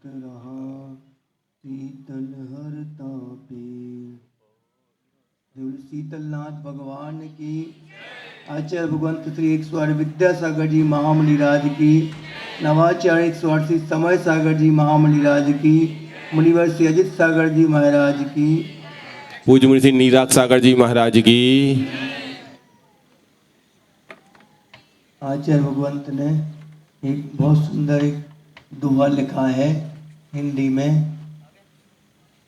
भक्त रहा शीतल हर तापे। शीतलनाथ भगवान की, आचार्य भगवंत श्री 108 विद्यासागर जी महामणि राज की, नवाचार्य 108 समय सागर जी महामणि राज की, मुनिवर श्री अजित सागर जी महाराज की, पूज्य मुनि श्री नीराज सागर जी महाराज की। आचार्य भगवंत ने एक बहुत सुंदर एक दोहा लिखा है हिंदी में।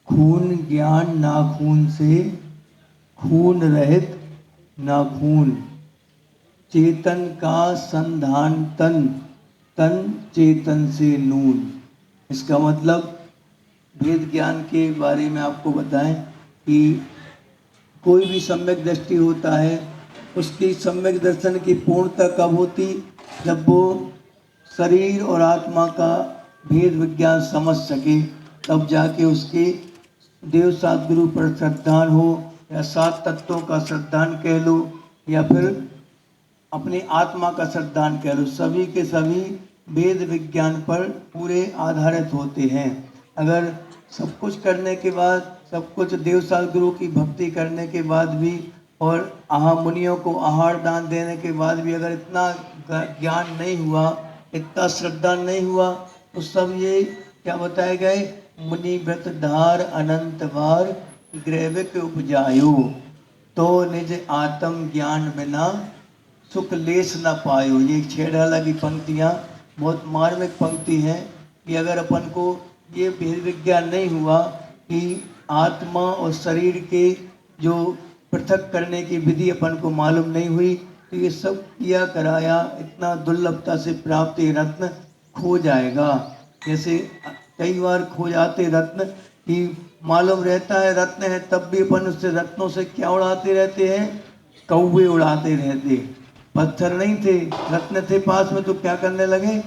खून ज्ञान ना खून से, खून रहित ना खून, चेतन का संधान तन, तन चेतन से नून। इसका मतलब वेद ज्ञान के बारे में आपको बताएं कि कोई भी सम्यक दृष्टि होता है, उसकी सम्यक दर्शन की पूर्णता कब होती? जब वो शरीर और आत्मा का भेद विज्ञान समझ सके, तब जाके उसके देव सद्गुरु पर श्रद्धान हो, या सात तत्वों का श्रद्धान कह लो, या फिर अपनी आत्मा का श्रद्धान कह लो, सभी के सभी वेद विज्ञान पर पूरे आधारित होते हैं। अगर सब कुछ करने के बाद, सब कुछ देव सद्गुरु की भक्ति करने के बाद भी, और मुनियों को आहार दान देने के बाद भी अगर इतना ज्ञान नहीं हुआ, इतना श्रद्धा नहीं हुआ, तो सब ये क्या बताए गए? मुनि व्रत धार अनंत बार, ग्रैविक उपजायो, तो निज आत्म ज्ञान बिना सुख लेस न पायो। ये छेड़ाला की पंक्तियाँ बहुत मार्मिक पंक्ति हैं कि अगर अपन को ये भेद विज्ञान नहीं हुआ कि आत्मा और शरीर के जो पृथक करने की विधि अपन को मालूम नहीं हुई, तो ये सब किया कराया इतना दुर्लभता से प्राप्त ये रत्न खो जाएगा। जैसे कई बार खो जाते रत्न कि मालूम रहता है रत्न है, तब भी अपन उससे रत्नों से क्या उड़ाते रहते हैं? कौवे उड़ाते रहते। पत्थर नहीं थे, रत्न थे पास में, तो क्या करने लगे?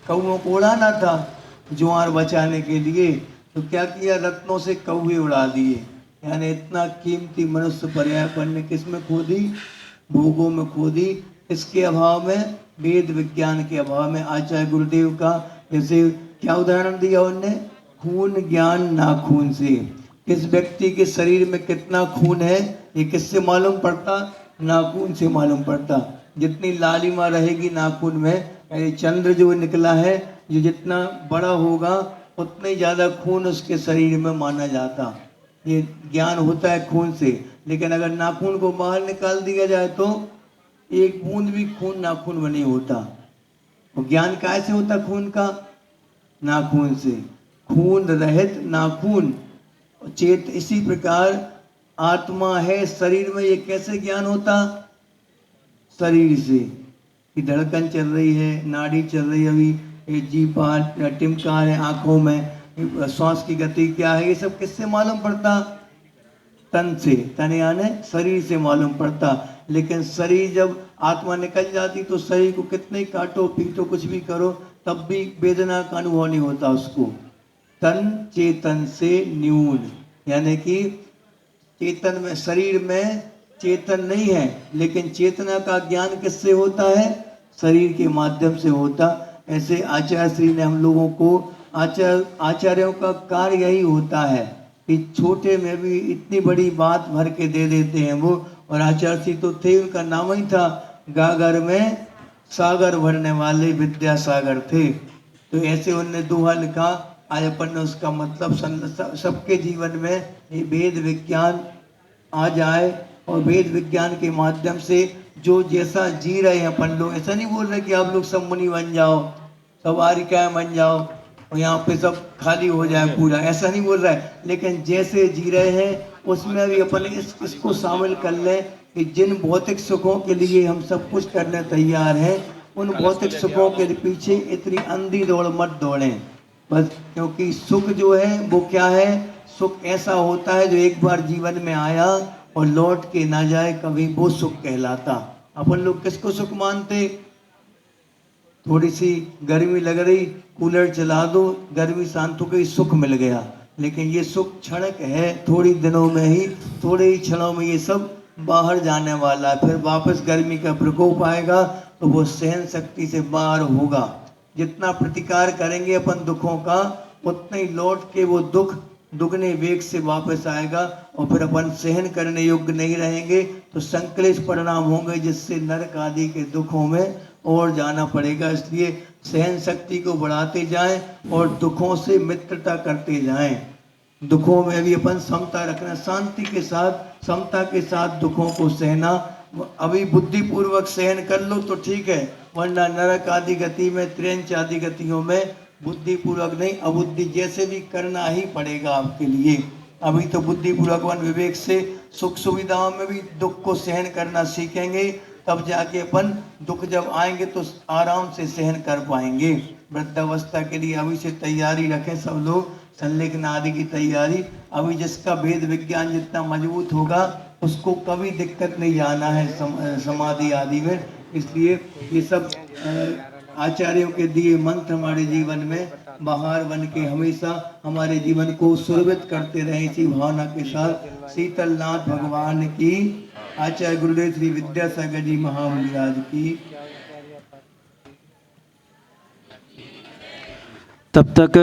कौवों को उड़ाना था ज्वार बचाने के लिए, तो क्या किया? रत्नों से कौवे उड़ा दिए। यानी इतना कीमती मनुष्य पर्यायपन ने किस में खो दी? भोगों में खो दी। इसके अभाव में, वेद विज्ञान के अभाव में, आचार्य गुरुदेव का जैसे क्या उदाहरण दिया उनने? खून ज्ञान ना खून से। किस व्यक्ति के शरीर में कितना खून है ये किससे मालूम पड़ता? नाखून से मालूम पड़ता। जितनी लालिमा रहेगी नाखून में, यानी चंद्र जो निकला है, जो जितना बड़ा होगा उतने ज़्यादा खून उसके शरीर में माना जाता। ये ज्ञान होता है खून से। लेकिन अगर नाखून को बाहर निकाल दिया जाए तो एक बूंद भी खून नाखून में नहीं होता। और ज्ञान कैसे होता खून का? नाखून से। खून रहित नाखून चेत। इसी प्रकार आत्मा है शरीर में, ये कैसे ज्ञान होता? शरीर से कि धड़कन चल रही है, नाड़ी चल रही है, अभी ये जीपा टिमका है आंखों में, श्वास की गति क्या है, ये सब किससे मालूम पड़ता? तन से। तन यानी शरीर से मालूम पड़ता। लेकिन शरीर जब आत्मा निकल जाती तो शरीर को कितने काटो पीटो कुछ भी करो, तब भी वेदना का अनुभव नहीं होता उसको। तन चेतन से न्यून, यानी कि चेतन में, शरीर में चेतन नहीं है, लेकिन चेतना का ज्ञान किससे होता है? शरीर के माध्यम से होता। ऐसे आचार्य श्री ने हम लोगों को, आचार्यों का कार्य यही होता है कि छोटे में भी इतनी बड़ी बात भर के दे देते हैं वो। और आचार्य श्री तो थे, उनका नाम ही था, गागर में सागर भरने वाले विद्यासागर थे। तो ऐसे उनने दोहा लिखा। आज अपन ने उसका मतलब सबके जीवन में ये वेद विज्ञान आ जाए, और वेद विज्ञान के माध्यम से जो जैसा जी रहे हैं अपन लोग, ऐसा नहीं बोल रहे कि आप लोग सब मुनि बन जाओ, सब आर्यिकाएं बन जाओ और यहाँ पे सब खाली हो जाए पूरा, ऐसा नहीं बोल रहा है। लेकिन जैसे जी रहे हैं उसमें भी अपन इसको शामिल कर लें कि जिन भौतिक सुखों के लिए हम सब कुछ करने तैयार हैं, उन भौतिक सुखों के पीछे इतनी अंधी दौड़ मत दौड़ें बस। क्योंकि सुख जो है वो क्या है? सुख ऐसा होता है जो एक बार जीवन में आया और लौट के ना जाए कभी, वो सुख कहलाता। अपन लोग किसको सुख मानते? थोड़ी सी गर्मी लग रही, कूलर चला दो, गर्मी शांत हो गई, सुख मिल गया। लेकिन ये सुख क्षणिक है, थोड़ी दिनों में ही, थोड़े ही क्षणों में ये सब बाहर जाने वाला है। फिर वापस गर्मी का प्रकोप आएगा तो वो सहन शक्ति से बाहर होगा। जितना प्रतिकार करेंगे अपन दुखों का, उतने ही लौट के वो दुख दुगने वेग से वापस आएगा और फिर अपन सहन करने योग्य नहीं रहेंगे तो संकलेश परिणाम होंगे, जिससे नरक आदि के दुखों में और जाना पड़ेगा। इसलिए सहन शक्ति को बढ़ाते जाएं और दुखों से मित्रता करते जाएं। दुखों में भी अपन समता रखना, शांति के साथ समता के साथ दुखों को सहना। अभी बुद्धिपूर्वक सहन कर लो तो ठीक है, वरना नरक आदि गति में, त्रेंच आदि गतियों में बुद्धिपूर्वक नहीं, अबुद्धि जैसे भी करना ही पड़ेगा आपके लिए। अभी तो बुद्धिपूर्वक वन विवेक से सुख सुविधाओं में भी दुख को सहन करना सीखेंगे, तब जाके अपन दुख जब आएंगे तो आराम से सहन कर पाएंगे। वृद्धावस्था के लिए अभी से तैयारी रखें सब लोग, संलेखन आदि की तैयारी। अभी जिसका भेद विज्ञान जितना मजबूत होगा उसको कभी दिक्कत नहीं आना है समाधि आदि में। इसलिए ये सब आचार्यों के दिए मंत्र हमारे जीवन में बहार बन के हमेशा हमारे जीवन को सुरभित करते रहे। इसी भावना के साथ शीतलनाथ भगवान की, आचार्य गुरुदेव श्री विद्यासागर जी महाराज की। तब तक